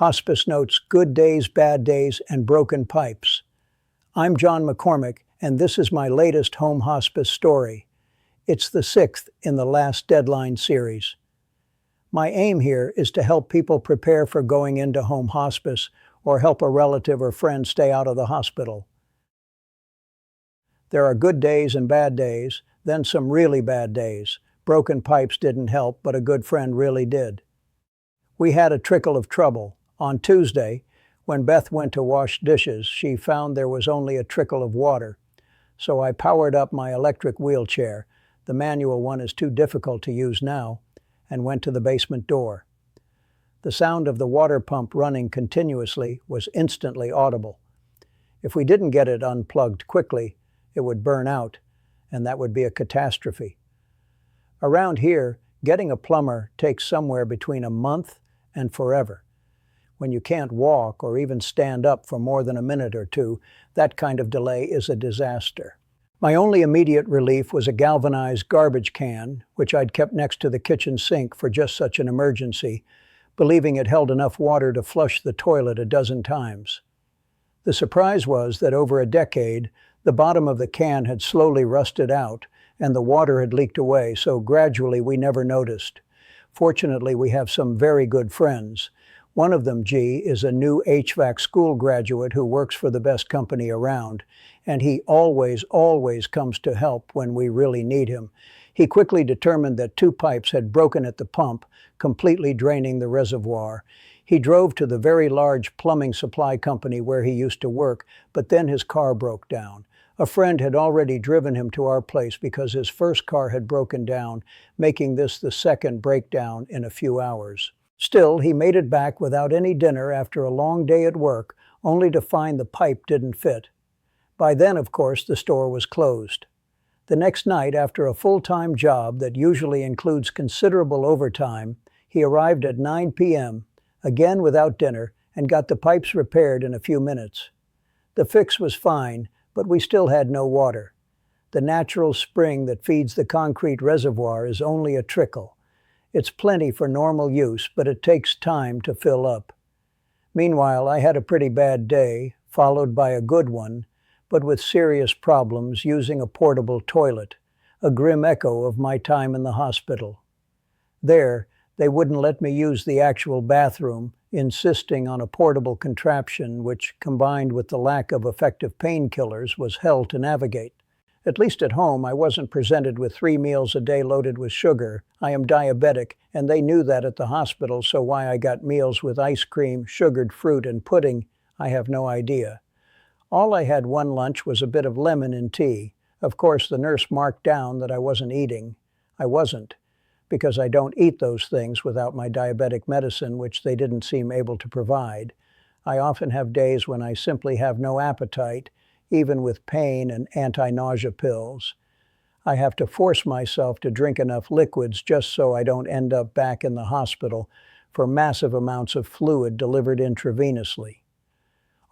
Hospice notes good days, bad days, and broken pipes. I'm John McCormick, and this is my latest home hospice story. It's the 6th in the Last Deadline series. My aim here is to help people prepare for going into home hospice or help a relative or friend stay out of the hospital. There are good days and bad days, then some really bad days. Broken pipes didn't help, but a good friend really did. We had a trickle of trouble. On Tuesday, when Beth went to wash dishes, she found there was only a trickle of water. So I powered up my electric wheelchair, the manual one is too difficult to use now, and went to the basement door. The sound of the water pump running continuously was instantly audible. If we didn't get it unplugged quickly, it would burn out, and that would be a catastrophe. Around here, getting a plumber takes somewhere between a month and forever. When you can't walk or even stand up for more than a minute or two, that kind of delay is a disaster. My only immediate relief was a galvanized garbage can, which I'd kept next to the kitchen sink for just such an emergency, believing it held enough water to flush the toilet a dozen times. The surprise was that over a decade, the bottom of the can had slowly rusted out, and the water had leaked away, so gradually we never noticed. Fortunately, we have some very good friends. One of them, G, is a new HVAC school graduate who works for the best company around, and he always comes to help when we really need him. He quickly determined that 2 pipes had broken at the pump, completely draining the reservoir. He drove to the very large plumbing supply company where he used to work, but then his car broke down. A friend had already driven him to our place because his first car had broken down, making this the second breakdown in a few hours. Still, he made it back without any dinner after a long day at work, only to find the pipe didn't fit. By then, of course, the store was closed. The next night, after a full-time job that usually includes considerable overtime, he arrived at 9 p.m., again without dinner, and got the pipes repaired in a few minutes. The fix was fine, but we still had no water. The natural spring that feeds the concrete reservoir is only a trickle. It's plenty for normal use, but it takes time to fill up. Meanwhile, I had a pretty bad day, followed by a good one, but with serious problems using a portable toilet, a grim echo of my time in the hospital. There, they wouldn't let me use the actual bathroom, insisting on a portable contraption which, combined with the lack of effective painkillers, was hell to navigate. At least at home, I wasn't presented with 3 meals a day loaded with sugar. I am diabetic, and they knew that at the hospital, so why I got meals with ice cream, sugared fruit, and pudding, I have no idea. All I had one lunch was a bit of lemon in tea. Of course, the nurse marked down that I wasn't eating. I wasn't, because I don't eat those things without my diabetic medicine, which they didn't seem able to provide. I often have days when I simply have no appetite, even with pain and anti-nausea pills. I have to force myself to drink enough liquids just so I don't end up back in the hospital for massive amounts of fluid delivered intravenously.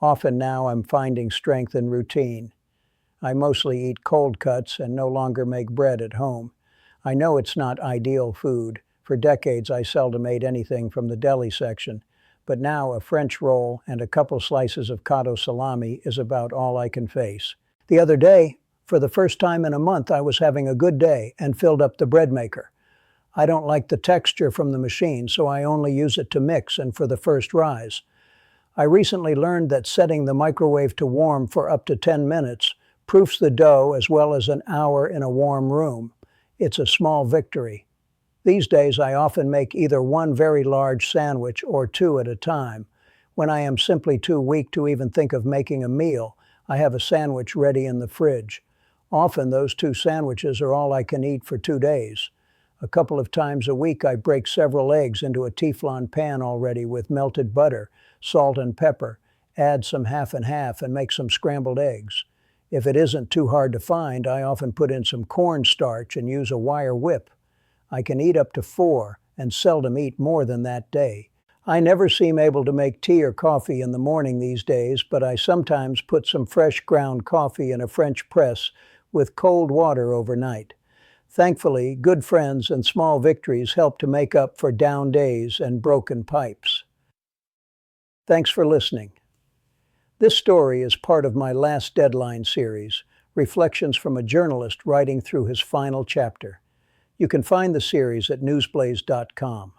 Often now I'm finding strength in routine. I mostly eat cold cuts and no longer make bread at home. I know it's not ideal food. For decades I seldom ate anything from the deli section, but now a French roll and a couple slices of cotto salami is about all I can face. The other day, for the first time in a month, I was having a good day and filled up the bread maker. I don't like the texture from the machine, so I only use it to mix and for the first rise. I recently learned that setting the microwave to warm for up to 10 minutes proofs the dough as well as an hour in a warm room. It's a small victory. These days I often make either one very large sandwich or 2 at a time. When I am simply too weak to even think of making a meal, I have a sandwich ready in the fridge. Often those 2 sandwiches are all I can eat for 2 days. A couple of times a week I break several eggs into a Teflon pan already with melted butter, salt and pepper, add some half and half and make some scrambled eggs. If it isn't too hard to find, I often put in some cornstarch and use a wire whip. I can eat up to 4 and seldom eat more than that day. I never seem able to make tea or coffee in the morning these days, but I sometimes put some fresh ground coffee in a French press with cold water overnight. Thankfully, good friends and small victories help to make up for down days and broken pipes. Thanks for listening. This story is part of my Last Deadline series, Reflections from a Journalist Writing Through His Final Chapter. You can find the series at newsblaze.com.